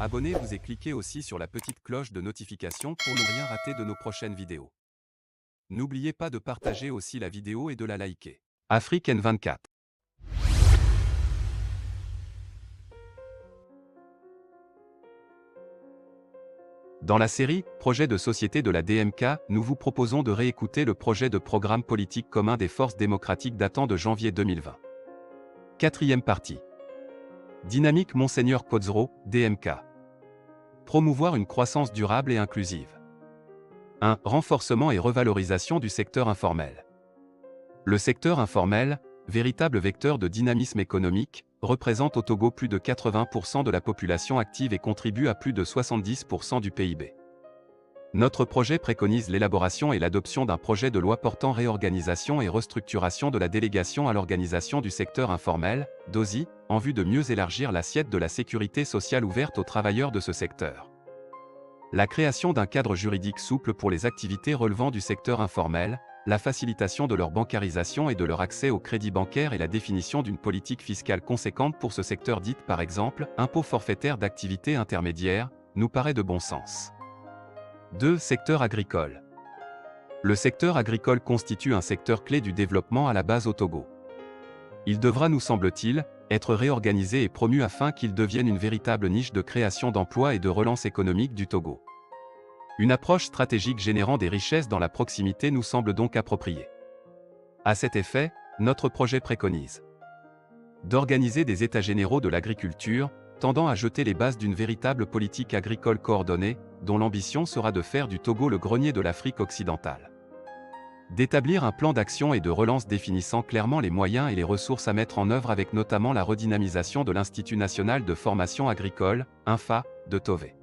Abonnez-vous et cliquez aussi sur la petite cloche de notification pour ne rien rater de nos prochaines vidéos. N'oubliez pas de partager aussi la vidéo et de la liker. Afrique N24. Dans la série « Projet de société de la DMK », nous vous proposons de réécouter le projet de programme politique commun des forces démocratiques datant de janvier 2020. Quatrième partie. Dynamique Monseigneur Kodzro, DMK. Promouvoir une croissance durable et inclusive. 1. Renforcement et revalorisation du secteur informel. Le secteur informel, véritable vecteur de dynamisme économique, représente au Togo plus de 80% de la population active et contribue à plus de 70% du PIB. Notre projet préconise l'élaboration et l'adoption d'un projet de loi portant réorganisation et restructuration de la délégation à l'organisation du secteur informel, DOSI, en vue de mieux élargir l'assiette de la sécurité sociale ouverte aux travailleurs de ce secteur. La création d'un cadre juridique souple pour les activités relevant du secteur informel, la facilitation de leur bancarisation et de leur accès au crédit bancaire et la définition d'une politique fiscale conséquente pour ce secteur dite par exemple impôt forfaitaire d'activité intermédiaire, nous paraît de bon sens. 2. Secteur agricole. Le secteur agricole constitue un secteur clé du développement à la base au Togo. Il devra, nous semble-t-il, être réorganisé et promu afin qu'il devienne une véritable niche de création d'emplois et de relance économique du Togo. Une approche stratégique générant des richesses dans la proximité nous semble donc appropriée. À cet effet, notre projet préconise d'organiser des états généraux de l'agriculture, tendant à jeter les bases d'une véritable politique agricole coordonnée, dont l'ambition sera de faire du Togo le grenier de l'Afrique occidentale. D'établir un plan d'action et de relance définissant clairement les moyens et les ressources à mettre en œuvre avec notamment la redynamisation de l'Institut national de formation agricole, INFA, de Tové.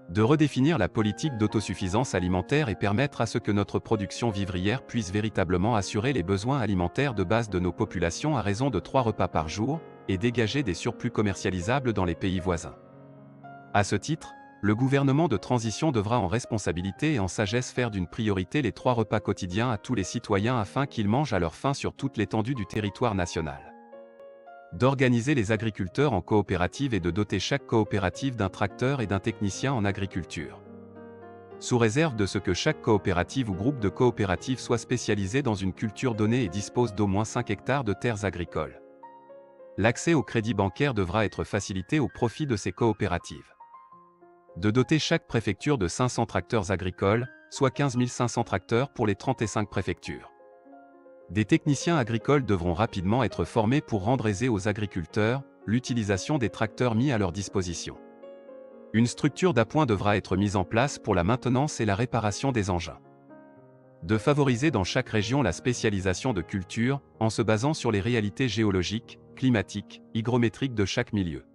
De redéfinir la politique d'autosuffisance alimentaire et permettre à ce que notre production vivrière puisse véritablement assurer les besoins alimentaires de base de nos populations à raison de 3 repas par jour, et dégager des surplus commercialisables dans les pays voisins. À ce titre, le gouvernement de transition devra en responsabilité et en sagesse faire d'une priorité les 3 repas quotidiens à tous les citoyens afin qu'ils mangent à leur faim sur toute l'étendue du territoire national. D'organiser les agriculteurs en coopérative et de doter chaque coopérative d'un tracteur et d'un technicien en agriculture. Sous réserve de ce que chaque coopérative ou groupe de coopératives soit spécialisé dans une culture donnée et dispose d'au moins 5 hectares de terres agricoles. L'accès au crédit bancaire devra être facilité au profit de ces coopératives. De doter chaque préfecture de 500 tracteurs agricoles, soit 15 500 tracteurs pour les 35 préfectures. Des techniciens agricoles devront rapidement être formés pour rendre aisé aux agriculteurs l'utilisation des tracteurs mis à leur disposition. Une structure d'appoint devra être mise en place pour la maintenance et la réparation des engins. De favoriser dans chaque région la spécialisation de cultures, en se basant sur les réalités géologiques, climatiques, hygrométriques de chaque milieu.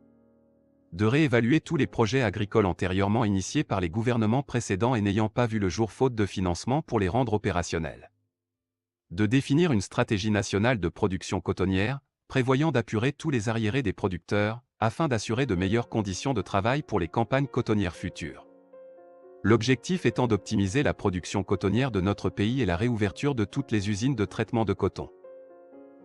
De réévaluer tous les projets agricoles antérieurement initiés par les gouvernements précédents et n'ayant pas vu le jour faute de financement pour les rendre opérationnels. De définir une stratégie nationale de production cotonnière, prévoyant d'apurer tous les arriérés des producteurs, afin d'assurer de meilleures conditions de travail pour les campagnes cotonnières futures. L'objectif étant d'optimiser la production cotonnière de notre pays et la réouverture de toutes les usines de traitement de coton.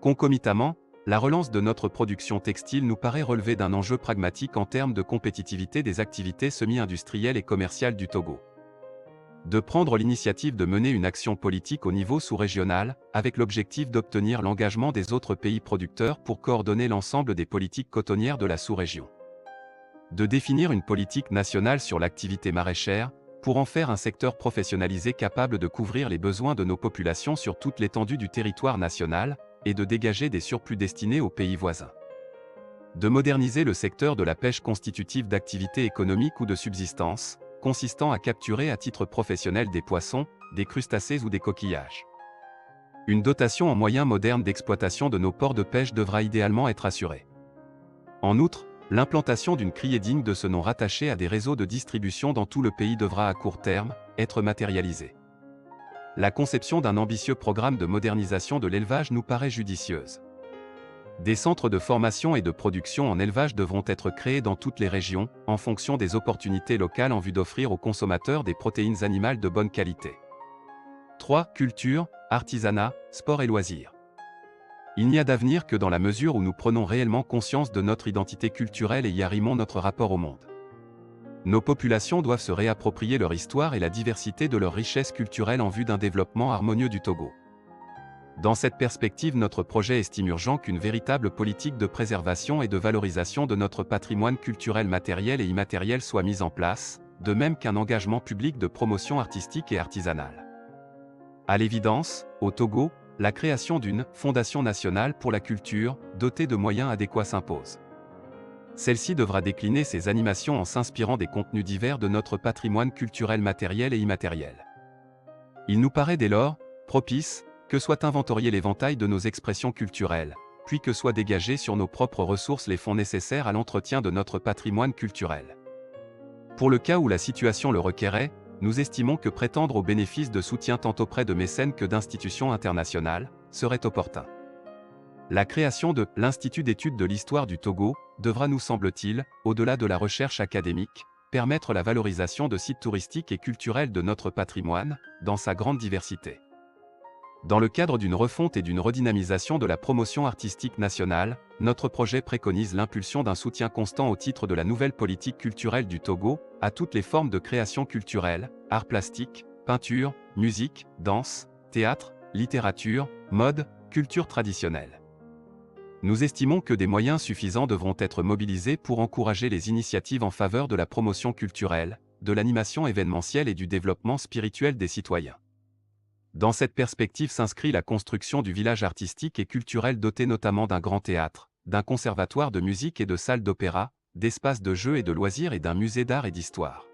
Concomitamment, la relance de notre production textile nous paraît relever d'un enjeu pragmatique en termes de compétitivité des activités semi-industrielles et commerciales du Togo. De prendre l'initiative de mener une action politique au niveau sous-régional, avec l'objectif d'obtenir l'engagement des autres pays producteurs pour coordonner l'ensemble des politiques cotonnières de la sous-région. De définir une politique nationale sur l'activité maraîchère, pour en faire un secteur professionnalisé capable de couvrir les besoins de nos populations sur toute l'étendue du territoire national, et de dégager des surplus destinés aux pays voisins. De moderniser le secteur de la pêche constitutive d'activités économiques ou de subsistance, consistant à capturer à titre professionnel des poissons, des crustacés ou des coquillages. Une dotation en moyens modernes d'exploitation de nos ports de pêche devra idéalement être assurée. En outre, l'implantation d'une criée digne de ce nom rattachée à des réseaux de distribution dans tout le pays devra à court terme être matérialisée. La conception d'un ambitieux programme de modernisation de l'élevage nous paraît judicieuse. Des centres de formation et de production en élevage devront être créés dans toutes les régions, en fonction des opportunités locales en vue d'offrir aux consommateurs des protéines animales de bonne qualité. 3. Culture, artisanat, sport et loisirs. Il n'y a d'avenir que dans la mesure où nous prenons réellement conscience de notre identité culturelle et y arrimons notre rapport au monde. Nos populations doivent se réapproprier leur histoire et la diversité de leurs richesses culturelles en vue d'un développement harmonieux du Togo. Dans cette perspective, notre projet estime urgent qu'une véritable politique de préservation et de valorisation de notre patrimoine culturel matériel et immatériel soit mise en place, de même qu'un engagement public de promotion artistique et artisanale. À l'évidence, au Togo, la création d'une « Fondation nationale pour la culture » dotée de moyens adéquats s'impose. Celle-ci devra décliner ses animations en s'inspirant des contenus divers de notre patrimoine culturel matériel et immatériel. Il nous paraît dès lors propice que soit inventorié l'éventail de nos expressions culturelles, puis que soient dégagés sur nos propres ressources les fonds nécessaires à l'entretien de notre patrimoine culturel. Pour le cas où la situation le requérait, nous estimons que prétendre aux bénéfices de soutien tant auprès de mécènes que d'institutions internationales serait opportun. La création de l'Institut d'études de l'histoire du Togo devra, nous semble-t-il, au-delà de la recherche académique, permettre la valorisation de sites touristiques et culturels de notre patrimoine, dans sa grande diversité. Dans le cadre d'une refonte et d'une redynamisation de la promotion artistique nationale, notre projet préconise l'impulsion d'un soutien constant au titre de la nouvelle politique culturelle du Togo, à toutes les formes de création culturelle, arts plastiques, peinture, musique, danse, théâtre, littérature, mode, culture traditionnelle. Nous estimons que des moyens suffisants devront être mobilisés pour encourager les initiatives en faveur de la promotion culturelle, de l'animation événementielle et du développement spirituel des citoyens. Dans cette perspective s'inscrit la construction du village artistique et culturel doté notamment d'un grand théâtre, d'un conservatoire de musique et de salles d'opéra, d'espaces de jeux et de loisirs et d'un musée d'art et d'histoire.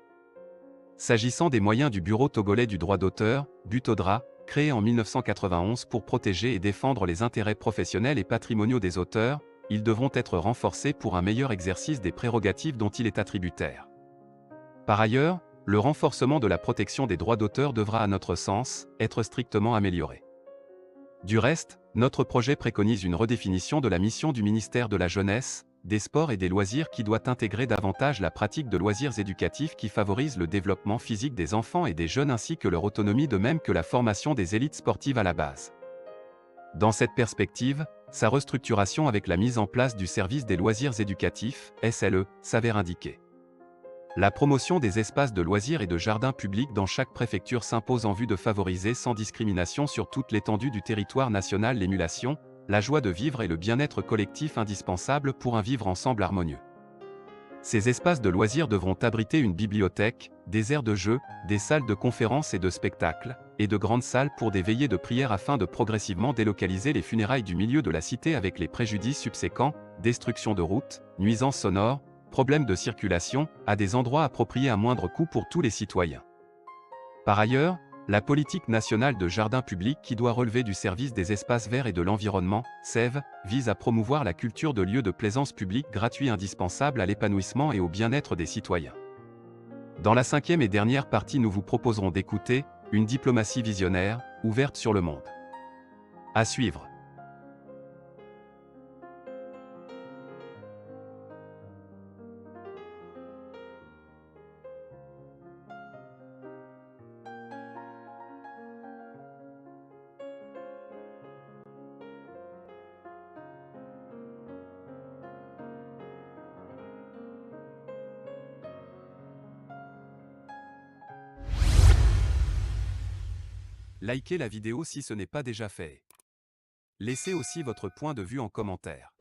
S'agissant des moyens du Bureau togolais du droit d'auteur, BUTODRA, créé en 1991 pour protéger et défendre les intérêts professionnels et patrimoniaux des auteurs, ils devront être renforcés pour un meilleur exercice des prérogatives dont il est attributaire. Par ailleurs, le renforcement de la protection des droits d'auteur devra, à notre sens, être strictement amélioré. Du reste, notre projet préconise une redéfinition de la mission du ministère de la Jeunesse, des Sports et des Loisirs qui doit intégrer davantage la pratique de loisirs éducatifs qui favorisent le développement physique des enfants et des jeunes ainsi que leur autonomie de même que la formation des élites sportives à la base. Dans cette perspective, sa restructuration avec la mise en place du service des loisirs éducatifs, SLE, s'avère indiquée. La promotion des espaces de loisirs et de jardins publics dans chaque préfecture s'impose en vue de favoriser sans discrimination sur toute l'étendue du territoire national l'émulation, la joie de vivre et le bien-être collectif indispensable pour un vivre ensemble harmonieux. Ces espaces de loisirs devront abriter une bibliothèque, des aires de jeu, des salles de conférences et de spectacles, et de grandes salles pour des veillées de prière afin de progressivement délocaliser les funérailles du milieu de la cité avec les préjudices subséquents, destruction de routes, nuisances sonores, problèmes de circulation, à des endroits appropriés à moindre coût pour tous les citoyens. Par ailleurs, la politique nationale de jardins publics qui doit relever du service des espaces verts et de l'environnement, SEV, vise à promouvoir la culture de lieux de plaisance publics gratuits indispensables à l'épanouissement et au bien-être des citoyens. Dans la 5e et dernière partie, nous vous proposerons d'écouter une diplomatie visionnaire, ouverte sur le monde. À suivre. Likez la vidéo si ce n'est pas déjà fait. Laissez aussi votre point de vue en commentaire.